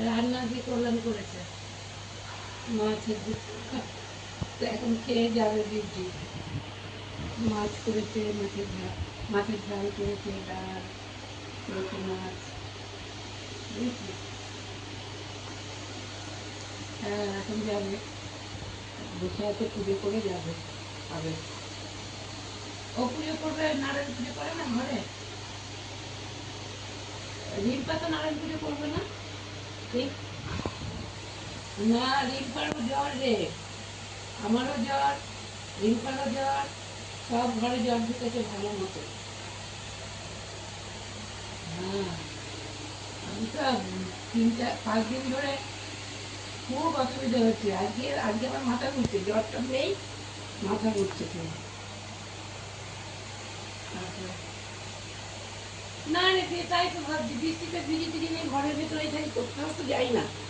রান্না দিয়ে কল্যাণ করেছে মাছের তো এখন খেয়ে যাবে ডিউটি। মাছ করেছে, মাছের ঝাল করেছে, ডাল করেছে, মাছ বুঝলি। হ্যাঁ এখন যাবে, বসে আছে, পুজো করে যাবে আবে। ও পুজো করবে, নারায়ণ পুজো করে না ঘরে। রিম্পা তো নারায়ণ পুজো করবে না ঠিক না। রিম্পারও জ্বর রে, আমারও জ্বর, রিম্পারও জ্বর, সব ঘরে জ্বর ঢুকেছে ভালো মতো। হ্যাঁ আমি তো 3-4-5 দিন ধরে খুব অসুবিধা হচ্ছে। আজকে আজকে আমার মাথা ঘুরছে, জ্বরটা নেই, মাথা ঘুরছে খুব। তারপরে না রে, তাই তো ভাবছি, বৃষ্টিতে ভিজে টিজে নিয়ে ঘরের ভেতরে থাকি, কোথাও তো যাই না।